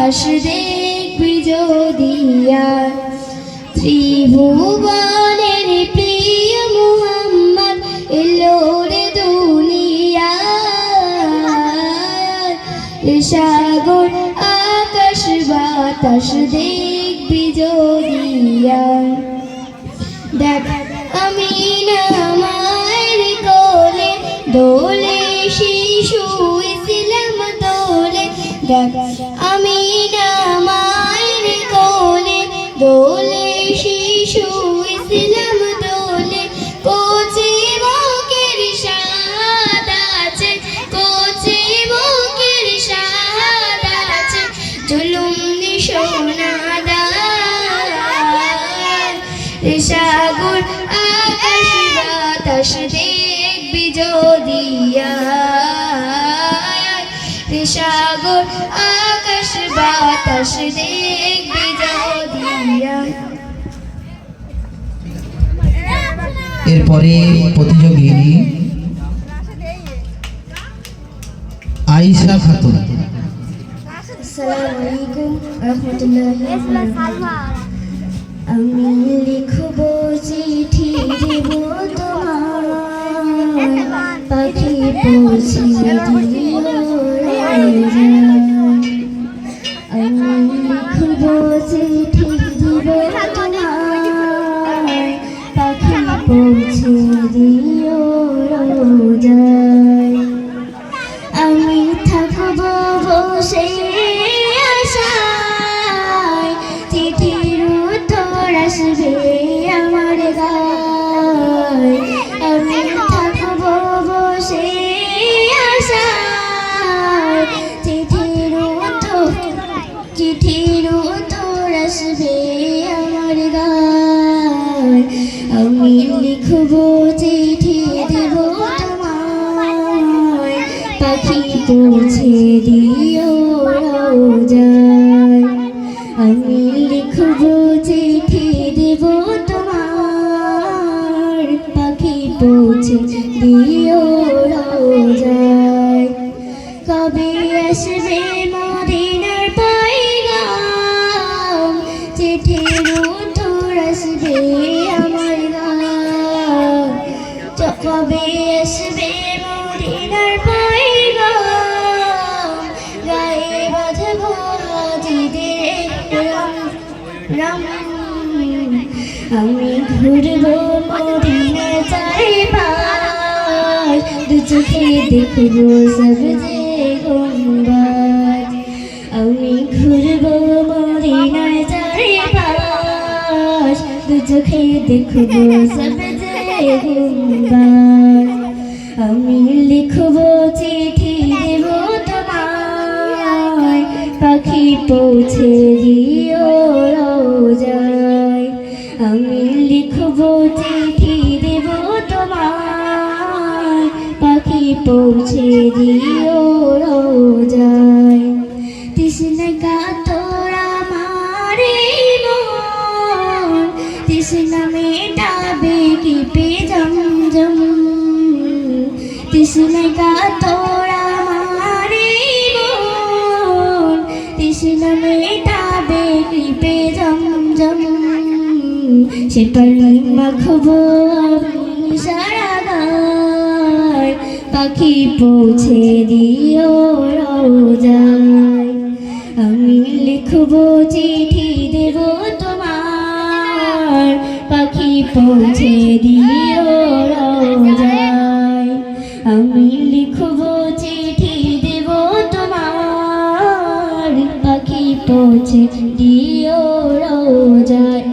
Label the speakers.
Speaker 1: আকাশ দেখবি যদিয়া ত্রিভুবনের প্রিয় মুহাম্মদ এলো রে দুনিয়ায় সাগর আকাশ বাতাস দেখবি যদিয়া দেখ আমিনা মায়ের কোলে দোলে শিশু ইসলাম দোলে দেখ আমিনা মায়ের কোলে দোলে শিশু ইসলাম দোলে কোচি বুকের সাদ আছে কোচি বুকের সাদ আছে জুলুম নিশানা সাগর আকাশ বাতাস দেখবি যদিয়া সাগর আকাশ বাতাস দেখবি যদিয়া।
Speaker 2: এরপরে প্রতিযোগী আয়েশা খাতুন।
Speaker 1: আসসালামু আলাইকুম রাহমাতুল্লাহি ওয়া বারাকাতুহু। আমি লিখব চিঠি দেব তোমার পাখি পৌঁছে দিও আমি লিখব চিঠি দেব তোমার পাখি পৌঁছে দিও রোজায় আমি থাকব বসে আশায় চিঠির উত্তর আসবে আমার গায় আমি থাকব বসে আশায় চিঠির উত্তর আসবে আমার গায় আমি লিখব চিঠি দেব তোমায় পাখি পৌঁছে দিও রোজায় আমি লিখব চিঠি দেব তোমার পাখি পৌঁছে দিও রোজায় কবে আসবে মদিনার পয়গাম চিঠির উত্তর আসবে আমার গায় কবে আসবে মদিনার পয়গাম গায়ে বাঁধব হাজিদের রাম আমি ঘুরব মদিনার চারিপাশ দু চোখে দেখব সবজে গুম্বাদ আমি ঘুরব মদিনার চারিপাশ দু চোখে দেখব সবজে গুম্বাদ আমি লিখব চিঠি দেব তোমায় পাখি পৌঁছে দিও রোজায় আমি লিখব চিঠি দেব তোমায় পাখি পৌঁছে দিও রোজায় তৃষ্ণা কাতর আমার মন তৃষ্ণা মেটাবে কি পে জমজম তৃষ্ণা কাতর আমার মন তৃষ্ণা মেটাবে কি পে জমজম সে পানি মাখব সারা গায় পাখি পৌঁছে দিও রোজায় আমি লিখব চিঠি দেব তোমার পাখি পৌঁছে দিও রোজায় আমি লিখব চিঠি দেব তোমার পাখি পৌঁছে দিও রোজায়।